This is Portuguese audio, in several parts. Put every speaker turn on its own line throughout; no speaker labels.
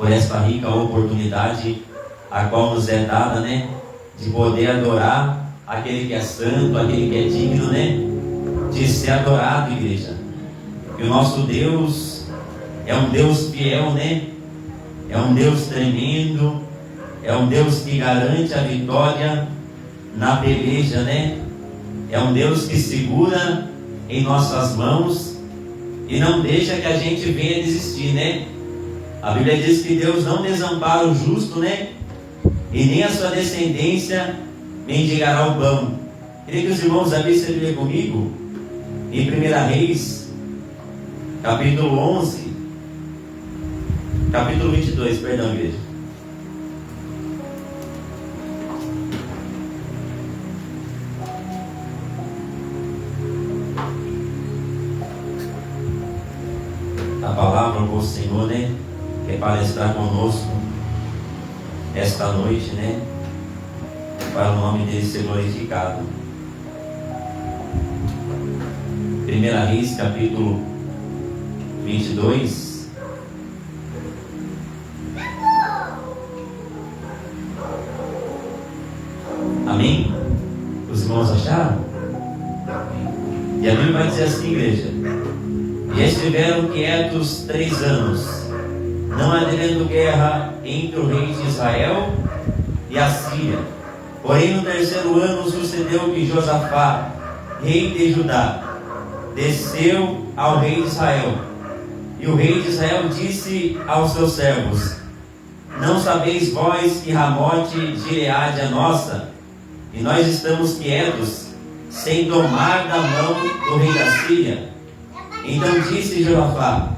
por esta rica oportunidade a qual nos é dada, de poder adorar aquele que é santo, aquele que é digno, de ser adorado, igreja. E o nosso Deus é um Deus fiel, é um Deus tremendo, é um Deus que garante a vitória na peleja, É um Deus que segura em nossas mãos e não deixa que a gente venha desistir, A Bíblia diz que Deus não desampara o justo, e nem a sua descendência mendigará o pão. Queria que os irmãos abrissem a Bíblia comigo em 1 Reis, capítulo 11, capítulo 22, perdão, igreja. A palavra do Senhor, que é para estar conosco esta noite, para o nome dele ser glorificado. 1 Reis, capítulo 22. Amém? Os irmãos acharam? E a Bíblia vai dizer assim, igreja: e estiveram quietos 3 anos, não havendo guerra entre o rei de Israel e a Síria. Porém, no 3º ano sucedeu que Josafá, rei de Judá, desceu ao rei de Israel. E o rei de Israel disse aos seus servos: não sabeis vós que Ramote Gileade é nossa, e nós estamos quietos, sem tomar da mão do rei da Síria? Então disse Josafá,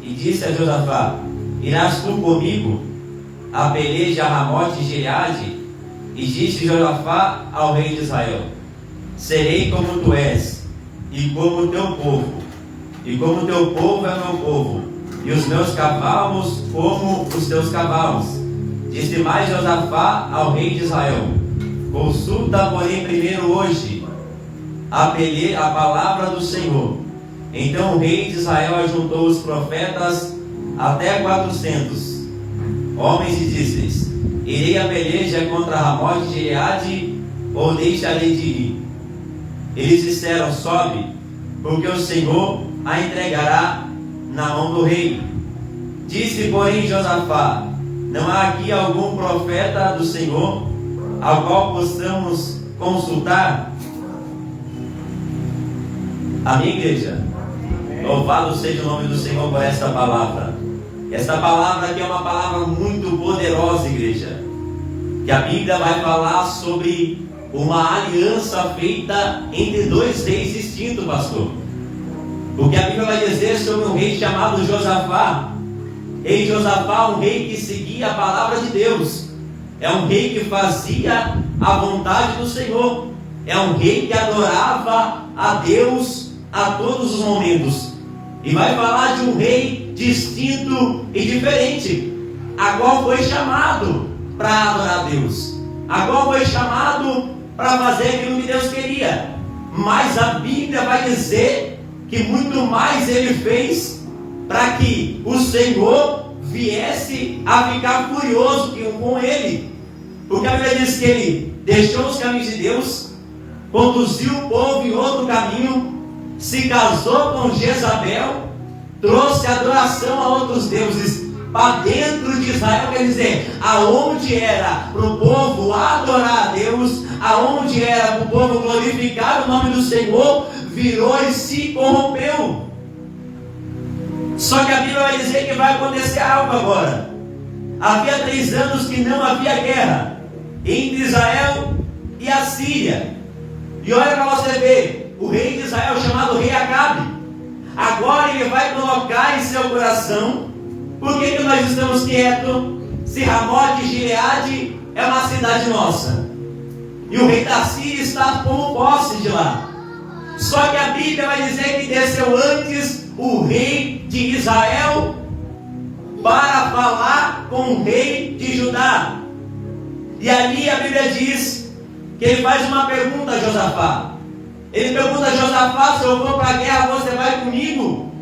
disse a Josafá: irás tu comigo a peleja a Ramote Gileade? E disse Josafá ao rei de Israel: serei como tu és, e como o teu povo, e como o teu povo é meu povo, e os meus cavalos como os teus cavalos. Disse mais Josafá ao rei de Israel: consulta, porém, primeiro hoje a palavra do Senhor. Então o rei de Israel ajuntou os profetas até 400 homens e disse-lhes: irei a peleja contra Ramote Gileade, ou deixarei de ir? Eles disseram: sobe, porque o Senhor a entregará na mão do rei. Disse, porém, Josafá: não há aqui algum profeta do Senhor ao qual possamos consultar? Amém, igreja? Louvado seja o nome do Senhor por esta palavra. Esta palavra aqui é uma palavra muito poderosa, igreja, que a Bíblia vai falar sobre uma aliança feita entre 2 reis distintos, pastor. O que a Bíblia vai dizer sobre um rei chamado Josafá. Rei Josafá, um rei que seguia a palavra de Deus, é um rei que fazia a vontade do Senhor, é um rei que adorava a Deus a todos os momentos. E vai falar de um rei distinto e diferente, a qual foi chamado para adorar a Deus, a qual foi chamado para fazer aquilo que Deus queria. Mas a Bíblia vai dizer que muito mais ele fez para que o Senhor viesse a ficar furioso com ele. Porque a Bíblia diz que ele deixou os caminhos de Deus, conduziu o povo em outro caminho, se casou com Jezabel, trouxe adoração a outros deuses para dentro de Israel. Quer dizer, aonde era para o povo adorar a Deus, aonde era para o povo glorificar o nome do Senhor, virou e se corrompeu. Só que a Bíblia vai dizer que vai acontecer algo agora. Havia 3 anos que não havia guerra entre Israel e a Síria. E olha para você ver, o rei de Israel, chamado rei Acabe, agora ele vai colocar em seu coração: por que nós estamos quietos se Ramote Gileade é uma cidade nossa e o rei da Síria está como posse de lá? Só que a Bíblia vai dizer que desceu antes o rei de Israel para falar com o rei de Judá. E ali a Bíblia diz que ele faz uma pergunta a Josafá. Ele pergunta a Josafá: se eu for para a guerra, você vai comigo?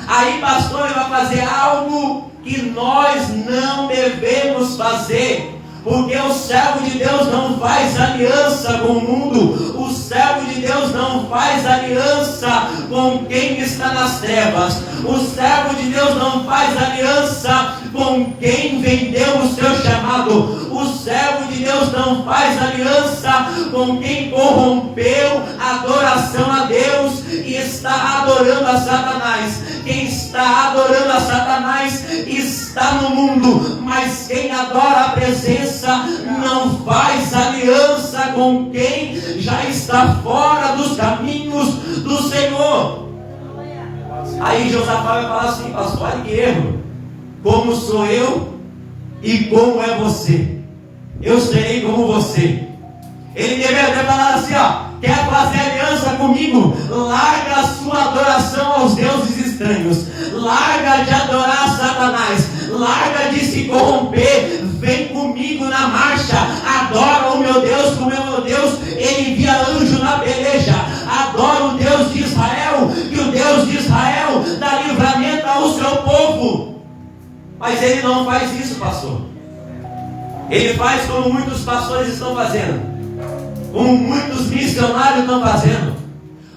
Aí, pastor, ele vai fazer algo que nós não devemos fazer. Porque o servo de Deus não faz aliança com o mundo. O servo de Deus não faz aliança com quem está nas trevas. O servo de Deus não faz aliança com quem vendeu o seu chamado. O servo de Deus não faz aliança com quem corrompeu a adoração a Deus e está adorando a Satanás. Quem está adorando a Satanás está no mundo, mas quem adora a presença não faz aliança com quem já está fora dos caminhos do Senhor. Aí Josafá vai falar assim: pastor, olha que erro. Como sou eu e como é você? Eu serei como você. Ele deveria ter falado assim: ó, quer fazer aliança comigo? Larga a sua adoração aos deuses estranhos. Larga de adorar a Satanás. Larga de se corromper. Vem comigo na marcha. Adora o meu Deus, como é o meu Deus. Ele envia anjo na peleja. Adora o Deus de Israel, que o Deus de Israel dá livramento ao seu povo. Mas ele não faz isso, pastor. Ele faz como muitos pastores estão fazendo, como muitos missionários estão fazendo,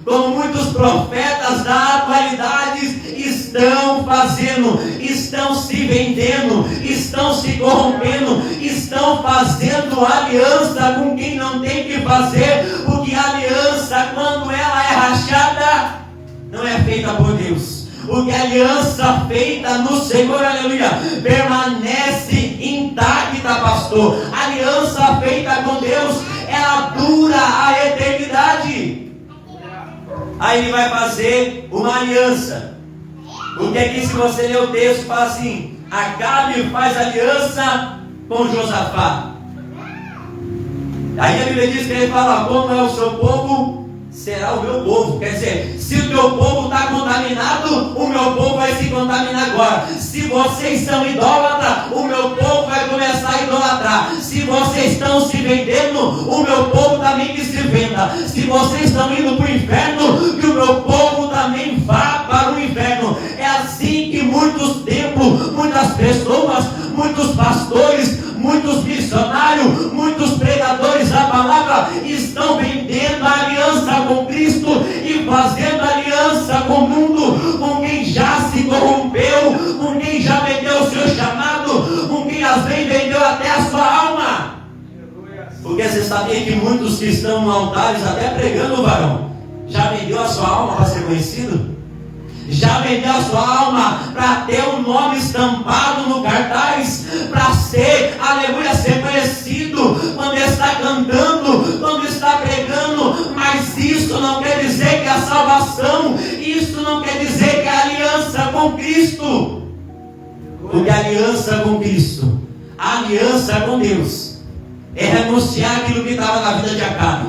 como muitos profetas da atualidade estão fazendo. Estão se vendendo, estão se corrompendo, estão fazendo aliança com quem não tem que fazer, porque a aliança, quando ela é rachada, não é feita por Deus. Porque a aliança feita no Senhor, aleluia, permanece intacta, pastor. A aliança feita com Deus, ela dura a eternidade. Aí ele vai fazer uma aliança. Porque aqui, se você ler o texto, fala assim: Acabe faz aliança com Josafá. Aí a Bíblia diz que ele fala: como é o seu povo, será o meu povo. Quer dizer, se o teu povo está contaminado, o meu povo vai se contaminar agora. Se vocês são idólatras, o meu povo vai começar a idolatrar. Se vocês estão se vendendo, o meu povo também que se venda. Se vocês estão indo para o inferno, que o meu povo também vá para o inferno. É assim que muitos templos, muitas pessoas, muitos pastores, muitos missionários, muitos pregadores da palavra estão vendendo a aliança com Cristo e fazendo aliança com o mundo, com quem já se corrompeu, com quem já vendeu o seu chamado, com quem às vezes vendeu até a sua alma. Porque você sabia que muitos que estão no altares até pregando, varão, já vendeu a sua alma para ser conhecido? Já vendeu a sua alma para ter o nome estampado no cartaz, para ser, aleluia, ser conhecido quando está cantando, quando está pregando. Mas isso não quer dizer que é a salvação, isso não quer dizer que é a aliança com Cristo. Porque a aliança com Cristo, a aliança com Deus, é renunciar aquilo que estava na vida de Acabe.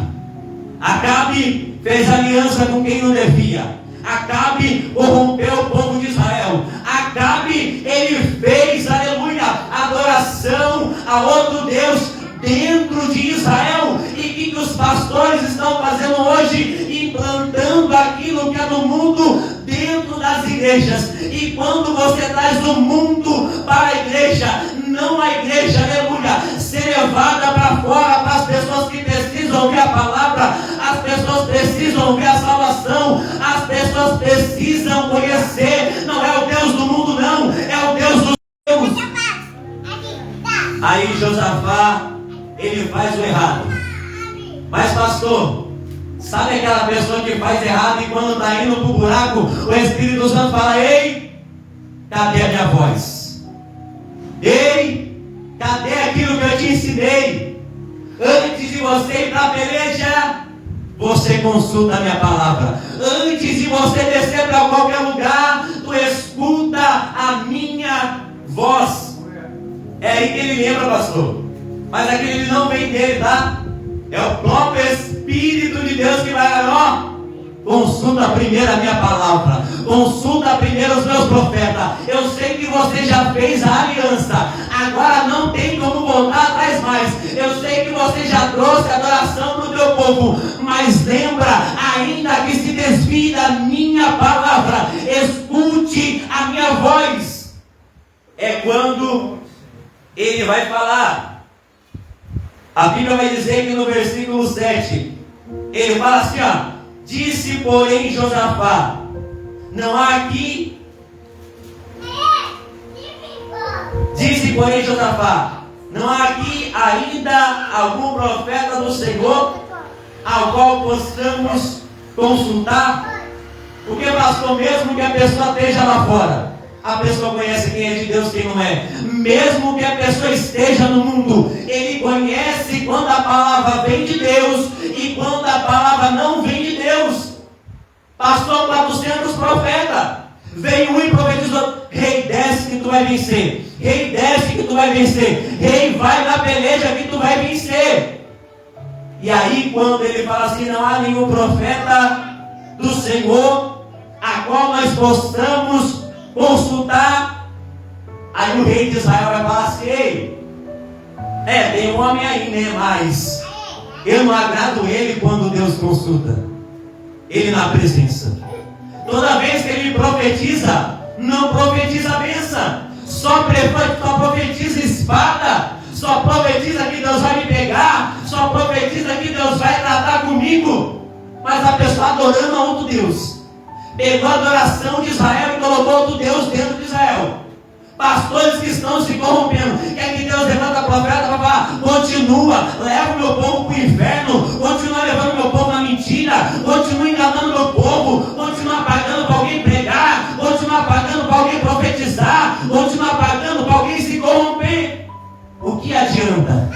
Acabe fez aliança com quem não devia. Acabe corrompeu o povo de Israel. Acabe, ele fez, aleluia, adoração a outro Deus dentro de Israel. E o que os pastores estão fazendo hoje? Implantando aquilo que é do mundo dentro das igrejas. E quando você traz o mundo para a igreja, não a igreja, aleluia, ser levada para fora, para as pessoas que precisam ouvir a palavra, as pessoas precisam ouvir a salvação, as pessoas precisam conhecer. Não é o Deus do mundo, não, é o Deus dos Deus. Aí Josafá, ele faz o errado. Mas pastor, sabe aquela pessoa que faz errado e quando está indo para o buraco, o Espírito Santo fala: ei, cadê a minha voz? Ei, cadê aquilo que eu te ensinei? Antes de você ir para a peleja, você consulta a minha palavra. Antes de você descer para qualquer lugar, tu escuta a minha voz. É aí que ele lembra, pastor. Mas aquele não vem dele, tá? É o próprio Espírito de Deus que vai, ó, consulta primeiro a minha palavra, consulta primeiro os meus profetas. Eu sei que você já fez a aliança, agora não tem como voltar atrás mais. Eu sei que você já trouxe adoração para o teu povo, mas lembra, ainda que se desvie da minha palavra, escute a minha voz. é quando ele vai falar. A Bíblia vai dizer que no versículo 7, ele fala assim, ó: disse porém Josafá, não há aqui. Disse porém Josafá, não há aqui ainda algum profeta do Senhor ao qual possamos consultar? Porque, pastor, mesmo que a pessoa esteja lá fora, a pessoa conhece quem é de Deus e quem não é. Mesmo que a pessoa esteja no mundo, ele conhece quando a palavra vem de Deus e quando a palavra não vem de Deus. Passou 400 profetas, veio um e profetizou: rei, desce que tu vai vencer. Rei, desce que tu vai vencer. Rei, vai na peleja que tu vai vencer. E aí, quando ele fala assim, não há nenhum profeta do Senhor a qual nós possamos consultar, aí o rei de Israel vai falar assim: ei, tem um homem aí, né? Mas eu não agrado ele quando Deus consulta ele na presença. Toda vez que ele profetiza, não profetiza a bênção, só profetiza espada, só profetiza que Deus vai me pegar, só profetiza que Deus vai tratar comigo. Mas a pessoa adorando a outro Deus, pegou a adoração de Israel e colocou outro Deus dentro de Israel. Pastores que estão se corrompendo, quer que Deus levanta profeta para falar: continua, leva o meu povo para o inferno, continua levando o meu povo na mentira, continua enganando o meu povo, continua pagando para alguém pregar, continua pagando para alguém profetizar, continua pagando para alguém se corromper. O que adianta?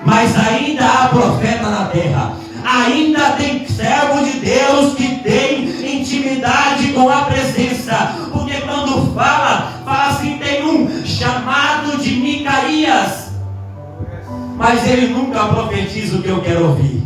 Mas ainda há profeta na terra, ainda tem servo de Deus que tem intimidade com a presença, porque quando fala assim, tem um chamado de Micaías, mas ele nunca profetiza o que eu quero ouvir.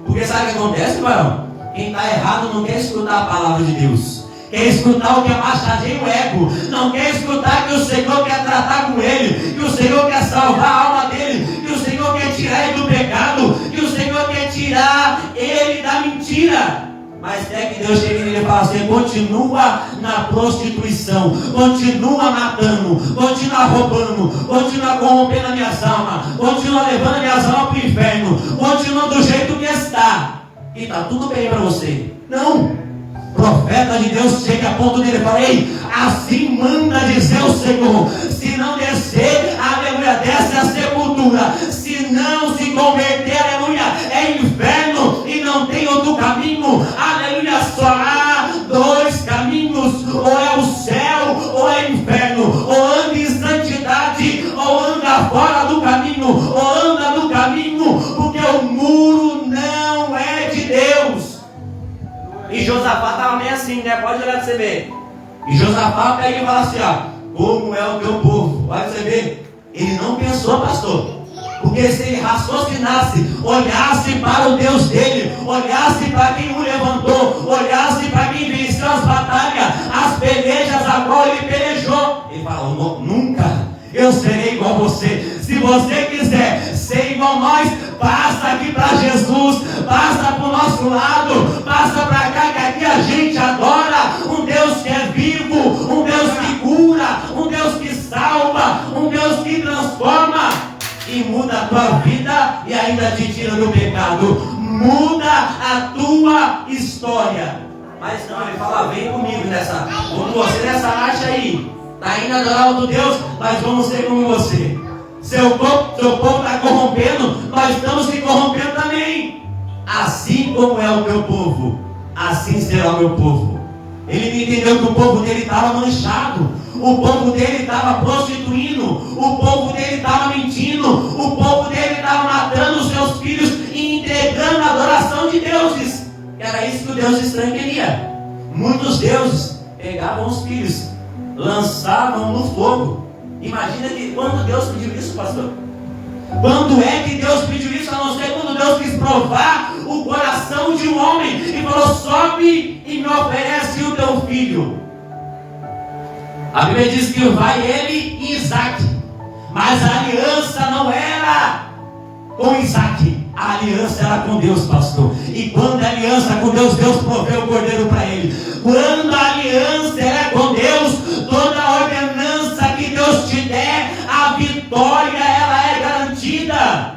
Porque sabe o que acontece, varão? Quem está errado não quer escutar a palavra de Deus, quer escutar o que massageia o ego, não quer escutar que o Senhor quer tratar com ele, que o Senhor quer salvar a alma dele, que o Senhor quer tirar ele do pecado, que o Senhor quer tirar ele da mentira. Mas até que Deus chega nele e fala assim: continua na prostituição, continua matando, continua roubando, continua corrompendo as minhas almas, continua levando as minhas almas para o inferno, continua do jeito que está, e está tudo bem para você. Não. Profeta de Deus chega a ponto dele e fala: ei, assim manda dizer o Senhor, se não descer, aleluia, desce a sepultura, se não se converter, aleluia, é inferno e não tem outro caminho, aleluia, só há dois caminhos, ou é o céu ou é o inferno, ou anda em santidade ou anda fora do caminho, ou anda no caminho, porque o muro não é de Deus. E Josafá estava meio assim, né? Pode olhar para você ver. E Josafá pega e fala assim: ó, como é o teu povo? Olha para você ver. Ele não pensou, pastor. Porque se ele raciocinasse, olhasse para o Deus dele, olhasse para quem o levantou, olhasse para quem venceu as batalhas, as pelejas a qual ele pelejou, ele falou: nunca eu serei igual a você. Se você quiser ser igual a nós, passa aqui para Jesus, passa para o nosso lado, passa para cá, que aqui a gente adora um Deus que é vivo, um Deus que cura, um Deus que salva, um Deus que transforma e muda a tua vida e ainda te tira do pecado, muda a tua história. Mas não, ele fala: vem comigo nessa, com você nessa marcha aí. Está indo adorar outro Deus, mas vamos ser como você. Seu povo está corrompendo, nós estamos se corrompendo também. Assim como é o teu povo, assim será o meu povo. Ele entendeu que o povo dele estava manchado, o povo dele estava prostituindo, o povo dele estava mentindo, o povo dele estava matando os seus filhos e entregando a adoração de deuses. Era isso que o Deus estranho queria. Muitos deuses pegavam os filhos, lançavam no fogo. Imagina que quando Deus pediu isso, pastor? Quando é que Deus pediu isso? A não ser quando Deus quis provar o coração de um homem e falou: sobe e me oferece o teu filho. A Bíblia diz que vai ele e Isaac, mas a aliança não era com Isaac, a aliança era com Deus, pastor. E quando a aliança com Deus, Deus proveu o cordeiro para ele. Quando a aliança era com Deus, toda a ordenança der, a vitória ela é garantida.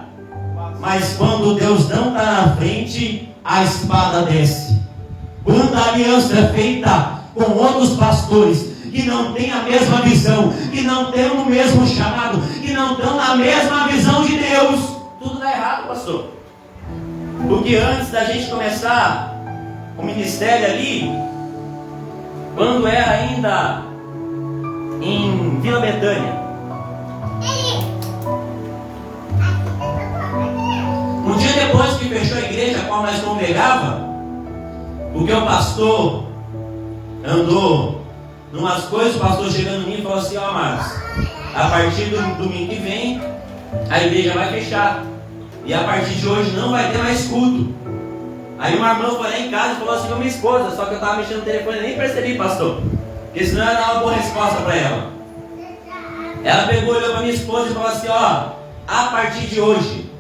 Mas quando Deus não está na frente, a espada desce. Quando a aliança é feita com outros pastores que não têm a mesma visão, que não têm o mesmo chamado, que não estão na mesma visão de Deus, tudo dá errado, pastor. Porque antes da gente começar o ministério ali, quando era ainda em Vila Betânia, um dia depois que fechou a igreja a qual nós congregava, porque o pastor andou numas coisas, o pastor chegando em mim e falou assim: ó, Marcos, a partir do domingo que vem a igreja vai fechar, e a partir de hoje não vai ter mais culto. Aí uma irmã foi lá em casa e falou assim com a minha esposa, só que eu estava mexendo no telefone e nem percebi, pastor, porque senão eu ia dar uma boa resposta para ela. Ela pegou, olhou para minha esposa e falou assim: ó, a partir de hoje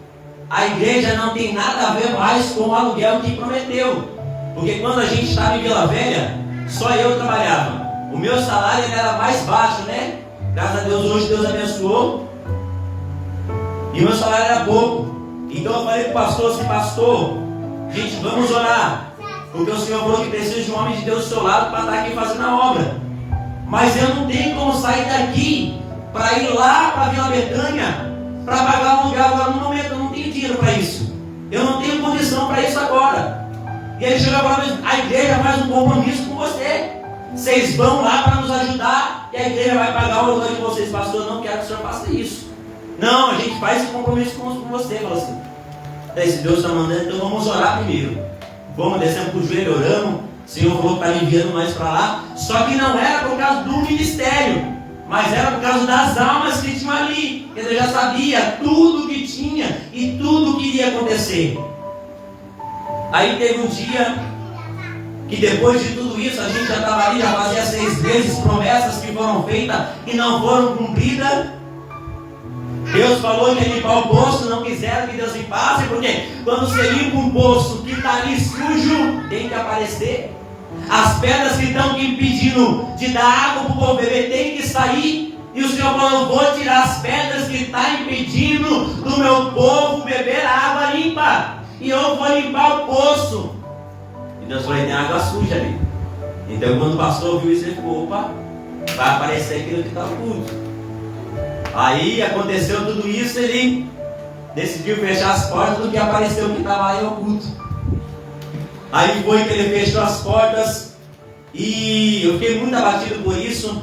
a igreja não tem nada a ver mais com o aluguel que prometeu. Porque quando a gente estava em Vila Velha, só eu trabalhava. O meu salário era mais baixo, né? Graças a Deus, hoje Deus abençoou. E o meu salário era pouco. Então eu falei para o pastor assim: pastor, gente, vamos orar. Porque o Senhor falou que precisa de um homem de Deus do seu lado para estar aqui fazendo a obra. Mas eu não tenho como sair daqui para ir lá para Vila Betânia para pagar um lugar agora no momento. Eu não tenho dinheiro para isso. Eu não tenho condição para isso agora. E ele chegou para mim: a igreja faz um compromisso com você. Vocês vão lá para nos ajudar e a igreja vai pagar o lugar de vocês. Pastor, eu não quero que o senhor faça isso. Não, a gente faz esse compromisso com você. Falou assim: se Deus está mandando, então vamos orar primeiro. Vamos, descemos para o joelho, oramos. O Senhor falou que está me enviando mais para lá. Só que não era por causa do ministério, mas era por causa das almas que tinham ali. Ele já sabia tudo que tinha e tudo que iria acontecer. Aí teve um dia que depois de tudo isso, a gente já estava ali, já fazia 6 meses, promessas que foram feitas e não foram cumpridas. Deus falou que ia limpar o poço, não quiseram que Deus limpasse, porque quando você limpa um poço que está ali sujo, tem que aparecer. As pedras que estão impedindo de dar água para o povo beber tem que sair. E o Senhor falou: eu vou tirar as pedras que estão impedindo do meu povo beber a água limpa. E eu vou limpar o poço. E Deus falou: tem água suja ali. Então quando o pastor viu isso, ele falou: opa, vai aparecer aquilo que está oculto. Aí aconteceu tudo isso, ele decidiu fechar as portas do que apareceu que estava aí oculto. Aí foi que ele fechou as portas. E eu fiquei muito abatido por isso,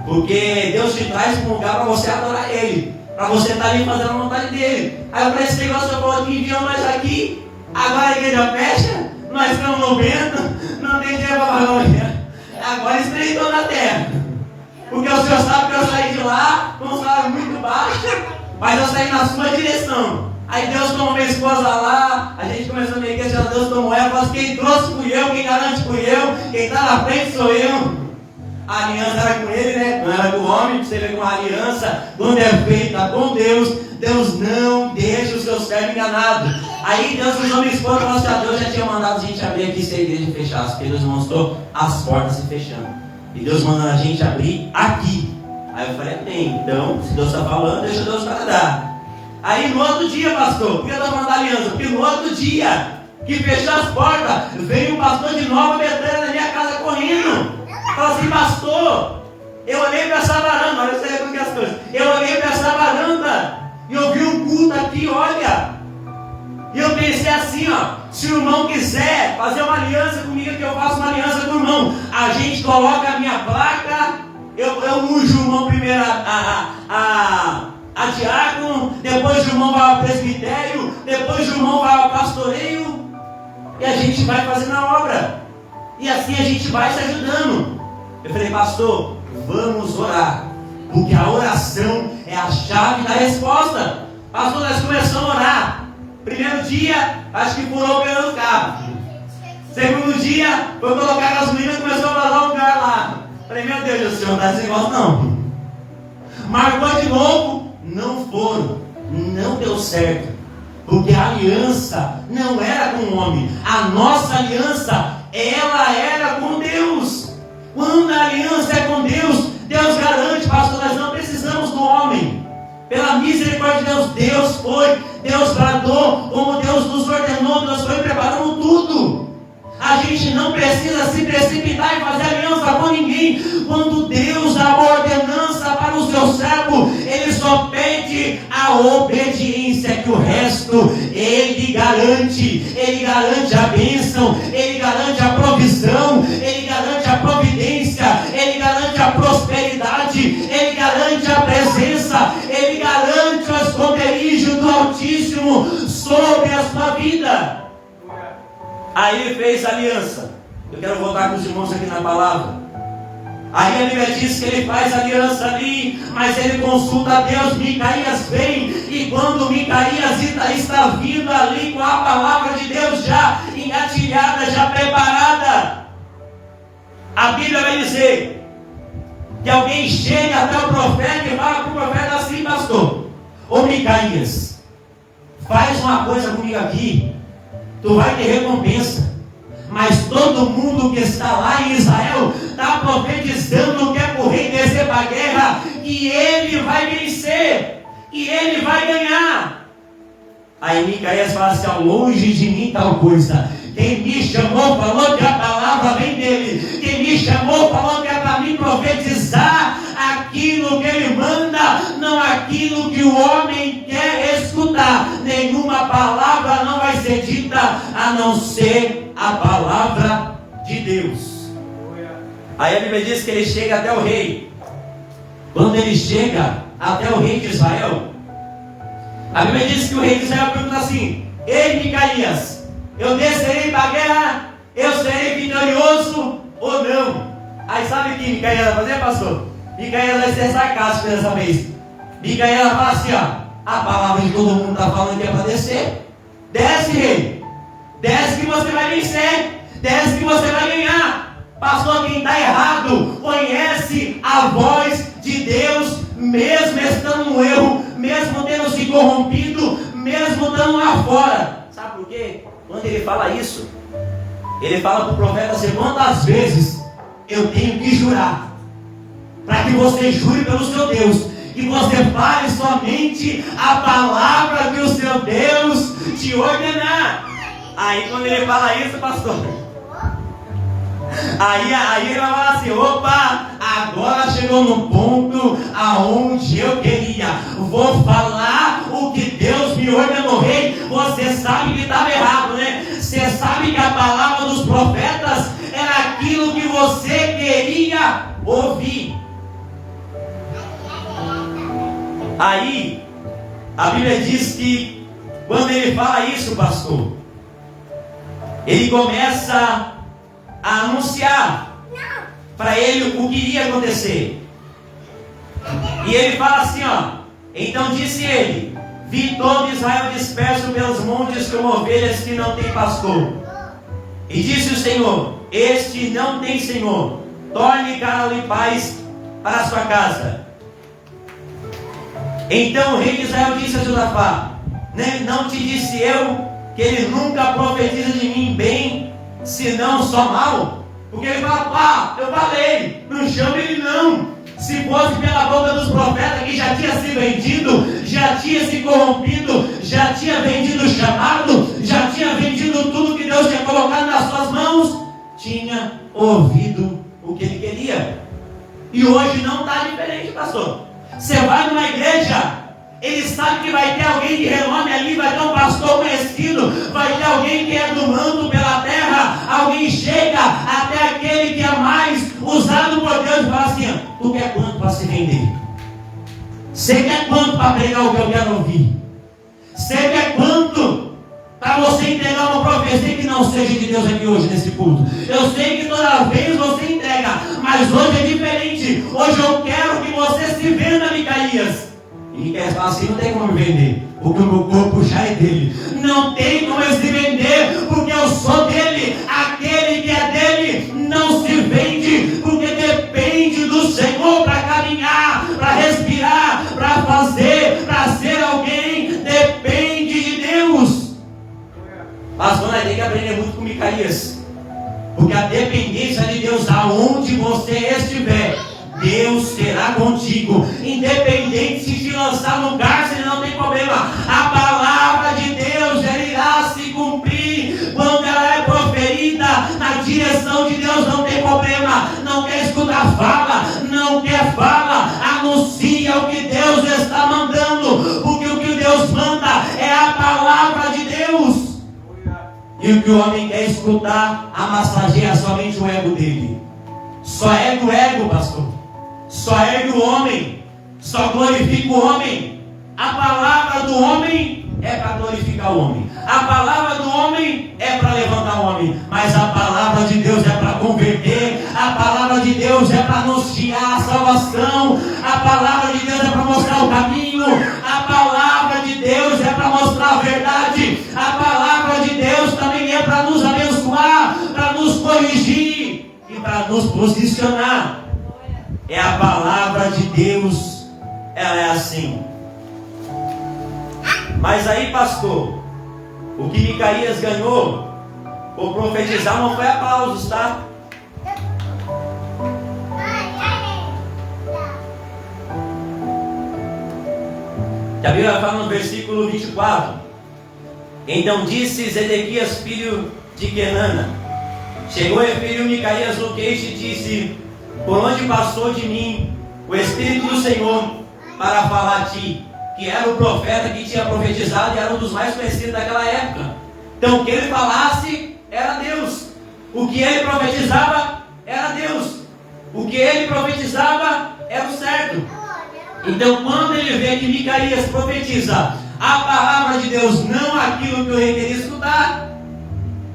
porque Deus te traz para um lugar para você adorar Ele, para você estar ali fazendo a vontade dele. Aí eu falei: esse negócio eu vou aqui, enviou nós aqui, agora a igreja fecha, nós estamos no vento, não tem dinheiro para pagar o dinheiro. Agora estreitou na terra. Porque o Senhor sabe que eu saí de lá com um salário muito baixo, mas eu saí na sua direção. Aí Deus tomou minha esposa lá, a gente começou a minha igreja, Deus tomou ela, falou assim: quem trouxe fui eu, quem garante fui eu, quem está na frente sou eu. A aliança era com ele, né? Não era com o homem. Você vê que uma aliança, quando é feita com Deus, Deus não deixa o seu servo enganado. Aí Deus usou minha esposa e falou assim: Deus já tinha mandado a gente abrir aqui se a igreja fechasse, porque Deus mostrou as portas se fechando. E Deus mandou a gente abrir aqui. Aí eu falei: bem, então, se Deus está falando, deixa Deus dar. Aí no outro dia, pastor, por que eu estou falando da aliança? Porque no outro dia que fechou as portas, veio um pastor de Nova Betânia na minha casa correndo. Falou assim: pastor, eu olhei para essa varanda, olha você como que é as coisas. Eu olhei para essa varanda e eu vi um culto aqui, olha. E eu pensei assim, ó: se o irmão quiser fazer uma aliança comigo, que eu faço uma aliança com o irmão, a gente coloca a minha placa, eu unjo o irmão primeiro a diácono, depois o irmão vai ao presbitério, depois o irmão vai ao pastoreio, e a gente vai fazendo a obra. E assim a gente vai se ajudando. Eu falei: pastor, vamos orar, porque a oração é a chave da resposta. Pastor, nós começamos a orar. Primeiro dia, acho que furou o pneu do carro. Segundo dia, foi colocar gasolina e começou a vazar um lugar lá. Falei: meu Deus do céu, não dá esse negócio não. Marcou de novo, não foram, não deu certo. Porque a aliança não era com o homem. A nossa aliança, ela era com Deus. Quando a aliança é com Deus, Deus garante, pastor, nós não precisamos do pela misericórdia de Deus, Deus bradou, como Deus nos ordenou, Deus foi preparando tudo. A gente não precisa se precipitar e fazer aliança com ninguém. Quando Deus dá uma ordenança para o seu servo, Ele só pede a obediência, que o resto Ele garante a bênção, Ele garante a provisão, Ele garante a providência, Ele garante a prosperidade, Ele garante a presença, Ele garante o esconderijo do Altíssimo sobre a sua vida. Aí ele fez aliança. Eu quero voltar com os irmãos aqui na palavra. Aí a Bíblia diz que ele faz aliança ali, mas ele consulta a Deus. Micaías vem, e quando Micaías está vindo ali com a palavra de Deus já engatilhada, já preparada, a Bíblia vai dizer que alguém chega até o profeta e fala para o profeta assim: pastor, ô Micaías, faz uma coisa comigo aqui, tu vai ter recompensa. Mas todo mundo que está lá em Israel está profetizando que é para o rei descer para a guerra, que ele vai vencer, que ele vai ganhar. Aí Micaías fala assim: ao longe de mim tal coisa. Quem me chamou falou que a palavra vem dele. Quem me chamou falou que é para mim profetizar aquilo que ele manda, não aquilo que o homem quer escutar. Nenhuma palavra não vai ser dita a não ser a palavra de Deus. Aí a Bíblia diz que ele chega até o rei. Quando ele chega até o rei de Israel, a Bíblia diz que o rei de Israel pergunta assim: ei Micaías, eu descerei para a guerra, eu serei vitorioso ou não? Aí sabe o que Micaías vai fazer, pastor? Micaías vai ser sarcástico dessa vez. Micaías fala assim: ó, a palavra de todo mundo está falando que é para descer. Desce, rei. Desce que você vai vencer. Desce que você vai ganhar. Pastor, quem está errado conhece a voz de Deus, mesmo estando no erro, mesmo tendo se corrompido, mesmo estando lá fora. Sabe por quê? Quando ele fala isso, ele fala para o profeta assim: quantas vezes eu tenho que jurar, para que você jure pelo seu Deus, que você fale somente a palavra que o seu Deus te ordenar. Aí quando ele fala isso, pastor, aí ele vai falar assim: opa, agora chegou no ponto aonde eu queria. Vou falar o que Deus me ordenou. Rei, você sabe que estava errado, né? Você sabe que a palavra dos profetas era aquilo que você queria ouvir. Aí a Bíblia diz que quando ele fala isso, pastor, ele começa a anunciar para ele o que iria acontecer. E ele fala assim, ó: então disse ele: vi todo Israel disperso pelos montes como ovelhas que não têm pastor. E disse o Senhor: este não tem senhor, torne cada um em paz para a sua casa. Então o rei de Israel disse a Josafá: não te disse eu que ele nunca profetiza de mim bem, senão só mal? Porque ele fala: eu falei, não chame ele não. Se fosse pela boca dos profetas que já tinha se vendido, já tinha se corrompido, já tinha vendido o chamado, já tinha vendido tudo que Deus tinha colocado nas suas mãos, tinha ouvido o que ele queria. E hoje não está diferente, pastor. Você vai numa igreja, ele sabe que vai ter alguém de renome ali, vai ter um pastor conhecido, vai ter alguém que é do manto pela terra. Alguém chega até aquele que é mais usado por Deus e fala assim: tu quer quanto para se vender? Você quer quanto para pregar o que eu quero ouvir? Você quer quanto para você entregar uma profecia que não seja de Deus aqui hoje nesse culto? Eu sei que toda vez você entrega, mas hoje é diferente. Hoje eu quero que você se venda, Micaías. E Micaías fala assim: não tem como me vender, porque o meu corpo já é dele. Não tem como eu se vender, porque eu sou dele. Aquele que é dele não se vende, porque depende do Senhor para caminhar, para respirar, para fazer, para ser alguém. Depende de Deus. Pastor, nós temos que aprender muito com Micaías, porque a dependência de Deus, aonde você estiver, Deus será contigo. Independente se te lançar no lugar problema. A palavra de Deus, ela irá se cumprir quando ela é proferida na direção de Deus. Não tem problema. Não quer escutar fala, não quer fala, anuncia o que Deus está mandando, porque o que Deus manda é a palavra de Deus. E o que o homem quer escutar, amassageia somente o ego dele. Só ergue o ego, pastor. Só ergue o homem. Só glorifica o homem. A palavra do homem é para glorificar o homem. A palavra do homem é para levantar o homem. Mas a palavra de Deus é para converter. A palavra de Deus é para anunciar a salvação. A palavra de Deus é para mostrar o caminho. A palavra de Deus é para mostrar a verdade. A palavra de Deus também é para nos abençoar, para nos corrigir e para nos posicionar. É a palavra de Deus. Ela é assim. Mas aí, pastor, o que Micaías ganhou por profetizar não foi aplausos, tá? A Bíblia fala no versículo 24: Então disse Zedequias, filho de Kenana, chegou e feriu Micaías no queixo e disse: Por onde passou de mim o Espírito do Senhor para falar a ti? Que era o profeta que tinha profetizado e era um dos mais conhecidos daquela época. Então o que ele falasse era Deus. O que ele profetizava era Deus. O que ele profetizava era o certo. Então quando ele vê que Micaías profetiza a palavra de Deus, não aquilo que o rei queria escutar,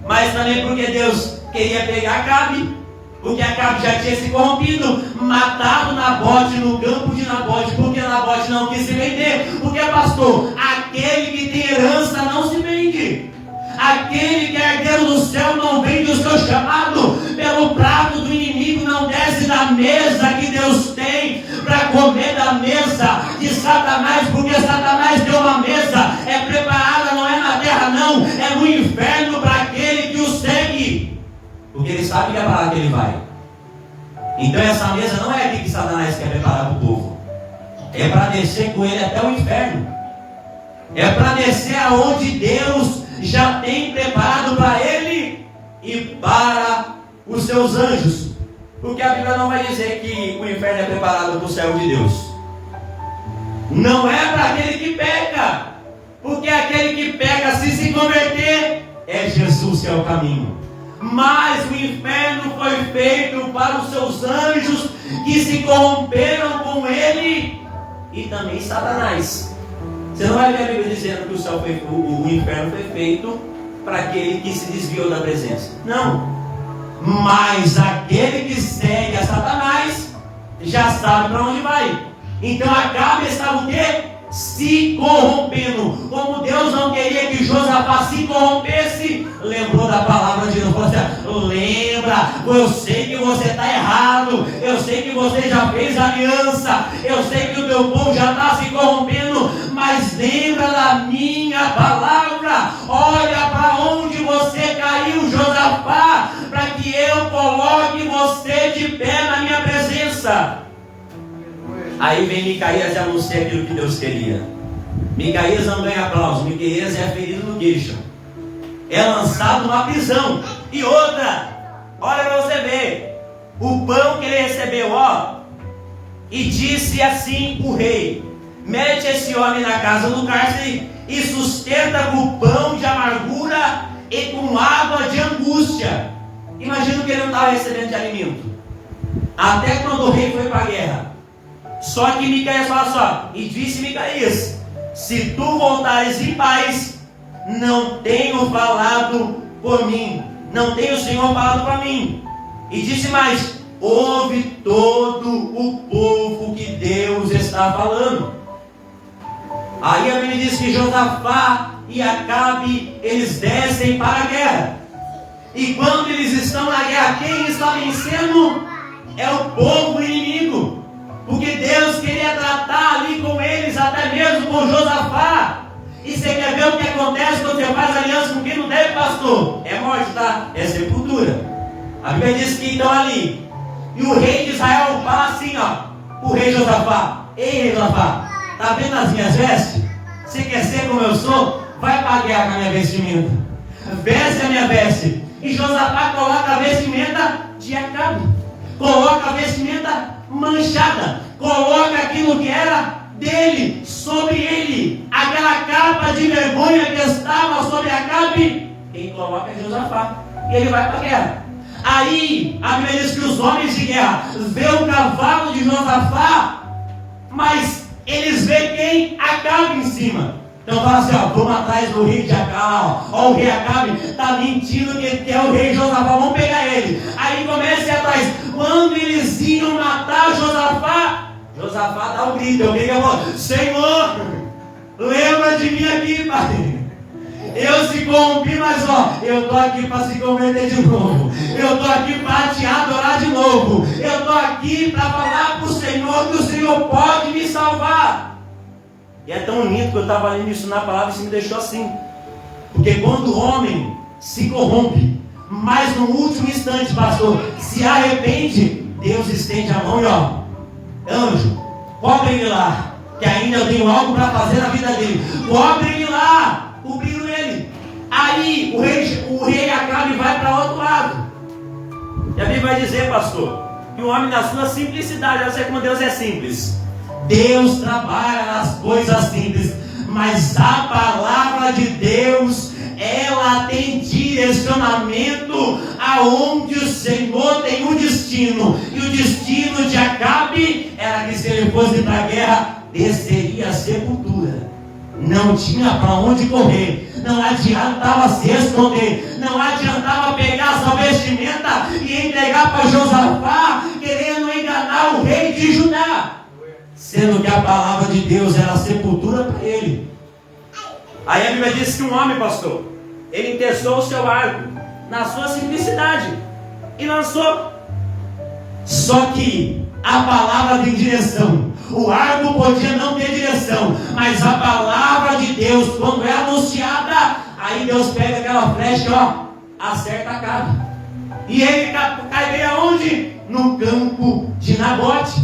mas também porque Deus queria pegar Acabe, porque Acabe já tinha se corrompido, matado Nabote no campo de Nabote, porque Nabote não quis se vender. Porque, pastor, aquele que tem herança não se vende. Aquele que é herdeiro do céu não vende o seu chamado. Pelo prato do inimigo não desce da mesa que Deus tem para comer da mesa de Satanás, porque Satanás tem uma mesa, é preparada, não é na terra não, é no inferno para aquele que o segue. Porque ele sabe que é para lá que ele vai. Então essa mesa não é aqui que Satanás quer preparar para o povo. É para descer com ele até o inferno. É para descer aonde Deus já tem preparado para ele e para os seus anjos. Porque a Bíblia não vai dizer que o inferno é preparado para o servo de Deus. Não é para aquele que peca. Porque aquele que peca, se converter, é Jesus que é o caminho. Mas o inferno foi feito para os seus anjos que se corromperam com ele e também Satanás. Você não vai ver a Bíblia dizendo que o inferno foi feito para aquele que se desviou da presença. Não. Mas aquele que segue a Satanás já sabe para onde vai. Então Acabe estava o quê? Se corrompendo. Como Deus não queria que Josafá se corrompesse, lembrou da palavra de Deus. Falou assim: lembra, eu sei que você está errado, eu sei que você já fez aliança, eu sei que o teu povo já está se corrompendo, mas lembra da minha palavra. Olha para onde você caiu, Josafá, para que eu coloque você de pé na minha presença. Aí vem Micaías e anuncia aquilo que Deus queria. Micaías não ganha aplauso, Micaías é ferido no queixo, é lançado numa prisão. E outra, olha para você ver o pão que ele recebeu, ó. E disse assim o rei: mete esse homem na casa do cárcere e sustenta com pão de amargura e com água de angústia. Imagina que ele não estava recebendo de alimento até quando o rei foi para a guerra. Só que Micaías fala só: e disse Micaías, se tu voltares em paz, não tenho falado por mim, não tem o Senhor falado para mim. E disse mais: ouve todo o povo que Deus está falando. Aí a Bíblia diz que Josafá e Acabe, eles descem para a guerra. E quando eles estão na guerra, quem está vencendo é o povo inimigo. Porque Deus queria tratar ali com eles, até mesmo com Josafá. E você quer ver o que acontece quando você faz aliança com quem não deve, pastor? É morte, tá? É sepultura. A Bíblia diz que estão ali. E o rei de Israel fala assim, ó, o rei Josafá: ei, rei Josafá, tá vendo as minhas vestes? Você quer ser como eu sou? Vai para a guerra com a minha vestimenta. Veste a minha veste. E Josafá coloca a vestimenta de Acabe. Coloca a vestimenta manchada. Coloca aquilo que era dele, sobre ele. Aquela capa de vergonha que estava sobre Acabe, quem coloca é Josafá. E ele vai para a guerra. Aí, a Bíblia diz que os homens de guerra vê o cavalo de Josafá, mas eles vê quem? Acabe em cima. Então fala assim, ó, vamos atrás do rei de Acabe, ó, o rei Acabe está mentindo que é o rei Josafá, vamos pegar ele. Aí começa a ir atrás. Quando eles iam matar Josafá, Josafá dá um grito, eu queria falar, Senhor, lembra de mim aqui, Pai. Eu se corrompi, mas ó, eu estou aqui para se converter de novo. Eu estou aqui para te adorar de novo. Eu estou aqui para falar para o Senhor que o Senhor pode me salvar. E é tão lindo que eu estava lendo isso na palavra e isso me deixou assim. Porque quando o homem se corrompe, mas no último instante, pastor, se arrepende, Deus estende a mão e ó, anjo, cobre ele lá, que ainda eu tenho algo para fazer na vida dele. Cobre ele lá, cobrindo ele. Aí o rei Acabe vai para outro lado. E a Bíblia vai dizer, pastor, que o homem na sua simplicidade, eu sei como Deus é simples. Deus trabalha nas coisas simples, mas a palavra de Deus, ela tem direcionamento aonde o Senhor tem um destino. E o destino de Acabe era que se ele fosse para a guerra, desceria a sepultura. Não tinha para onde correr, não adiantava se esconder, não adiantava pegar sua vestimenta e entregar para Josafá, querendo enganar o rei de Judá, sendo que a palavra de Deus era a sepultura para ele. Aí a Bíblia diz que um homem, pastor, ele entestou o seu arco na sua simplicidade e lançou. Só que a palavra tem direção. O arco podia não ter direção, mas a palavra de Deus, quando é anunciada, aí Deus pega aquela flecha e ó, acerta a Acabe. E ele cai bem aonde? No campo de Nabote,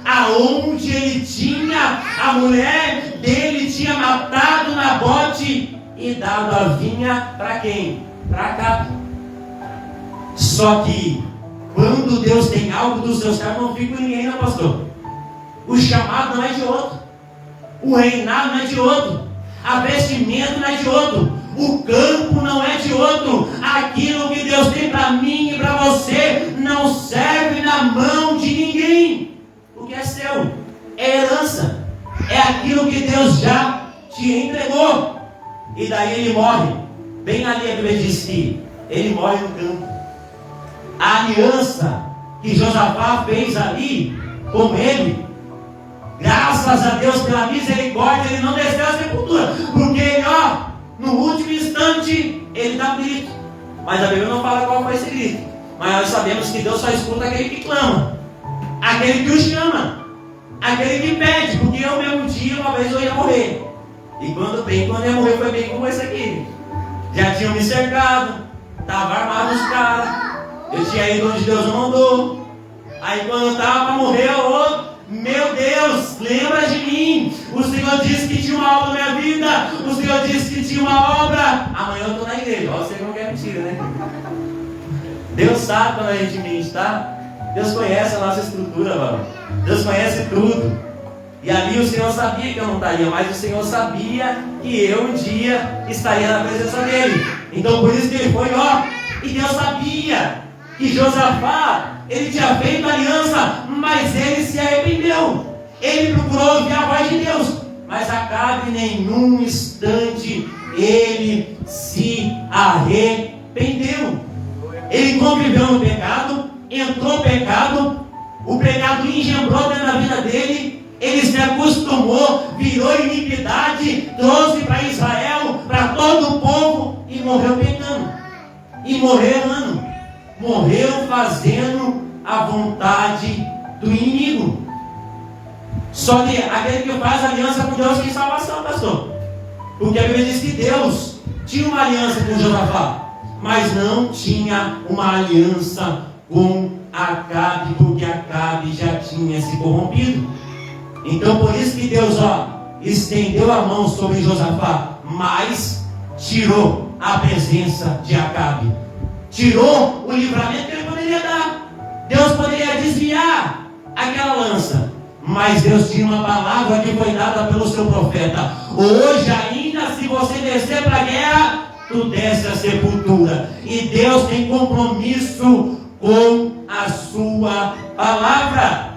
aonde ele tinha, a mulher dele tinha matado Nabote e dado a vinha para quem? Para Acabe. Só que quando Deus tem algo dos seus caras, não fica com ninguém, não, pastor. O chamado não é de outro, o reinado não é de outro, a vestimenta não é de outro, o campo não é de outro. Aquilo que Deus tem para mim e para você não serve na mão de ninguém. O que é seu é herança, é aquilo que Deus já te entregou. E daí ele morre. Bem ali a Bíblia diz que ele morre no campo. A aliança que Josafá fez ali com ele, graças a Deus pela misericórdia, ele não desceu a sepultura, porque ele, ó, no último instante, ele dá um grito. Mas a Bíblia não fala qual foi esse grito. Mas nós sabemos que Deus só escuta aquele que clama, aquele que o chama, aquele que pede. Porque eu mesmo dia, uma vez eu ia morrer. E quando eu ia morrer foi bem como esse aqui. Já tinham me cercado, estava armado os caras. Eu tinha ido onde Deus não mandou. Aí quando eu estava para morrer, meu Deus, lembra de mim. O Senhor disse que tinha uma obra na minha vida. O Senhor disse que tinha uma obra. Amanhã eu estou na igreja. Ó, você não quer mentira, né? Deus sabe quando a gente mente, tá? Deus conhece a nossa estrutura, mano. Deus conhece tudo. E ali o Senhor sabia que eu não estaria, mas o Senhor sabia que eu um dia estaria na presença dele. Então por isso que ele foi, ó. E Deus sabia que Josafá, ele tinha feito aliança, mas ele se arrependeu. Ele procurou ouvir a voz de Deus, mas Acabe em nenhum instante ele se arrependeu. Ele conviveu no pecado, entrou no pecado, o pecado engendrou dentro da vida dele, ele se acostumou, virou iniquidade, trouxe para Israel, para todo o povo, e morreu pecando. E morreu errando. Morreu fazendo a vontade do inimigo. Só que aquele que faz aliança com Deus tem salvação, pastor. Porque a Bíblia diz que Deus tinha uma aliança com Josafá, mas não tinha uma aliança com Acabe, porque Acabe já tinha se corrompido. Então por isso que Deus, ó, estendeu a mão sobre Josafá, mas tirou a presença de Acabe. Tirou o livramento que ele poderia dar. Deus poderia desviar aquela lança, mas Deus tinha uma palavra que foi dada pelo seu profeta. Hoje ainda, se você descer para a guerra, tu desce a sepultura. E Deus tem compromisso com a sua palavra.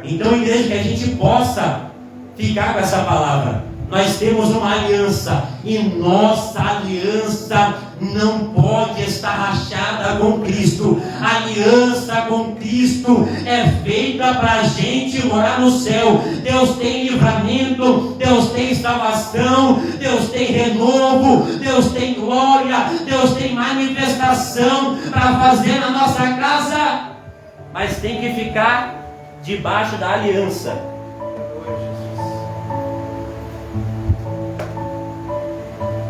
Então, igreja, que a gente possa ficar com essa palavra. Nós temos uma aliança, e nossa aliança não pode estar rachada com Cristo. A aliança com Cristo é feita para a gente morar no céu. Deus tem livramento, Deus tem salvação, Deus tem renovo, Deus tem glória, Deus tem manifestação para fazer na nossa casa, mas tem que ficar debaixo da aliança.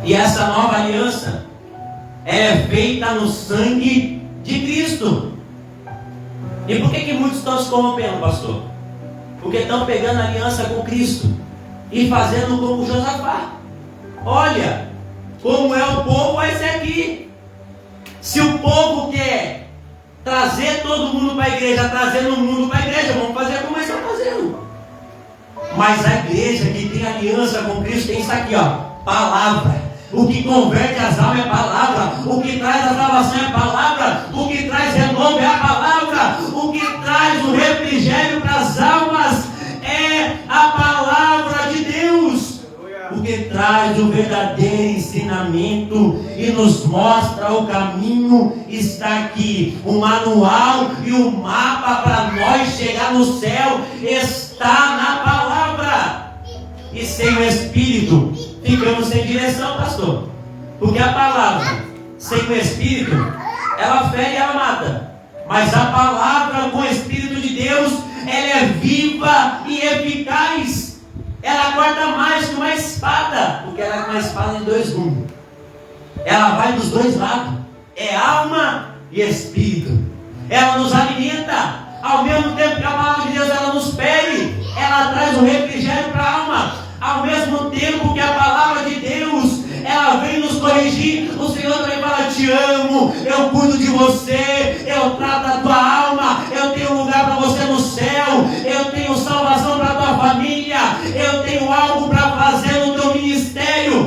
E essa nova aliança é feita no sangue de Cristo. E por que muitos estão se corrompendo, pastor? Porque estão pegando a aliança com Cristo e fazendo como Josafá. Olha, como é o povo vai ser aqui. Se o povo quer trazer todo mundo para a igreja, trazendo o mundo para a igreja, vamos fazer como eles estão fazendo. Mas a igreja que tem aliança com Cristo tem isso aqui, ó, palavra. O que converte as almas é a palavra. O que traz a salvação é a palavra. O que traz renovo é a palavra. O que traz o refrigério para as almas é a palavra de Deus. O que traz o verdadeiro ensinamento e nos mostra o caminho está aqui. O manual e o mapa para nós chegar no céu está na palavra. E sem o Espírito ficamos sem direção, pastor. Porque a palavra sem o Espírito, ela fere e ela mata. Mas a palavra com o Espírito de Deus, ela é viva e eficaz. Ela corta mais que uma espada, porque ela é uma espada de dois gumes. Ela vai dos dois lados. É alma e espírito. Ela nos alimenta. Ao mesmo tempo que a palavra de Deus ela nos fere, ela traz o refrigério para a alma. Ao mesmo tempo que a palavra de Deus ela vem nos corrigir, o Senhor também fala: te amo, eu cuido de você, eu trato a tua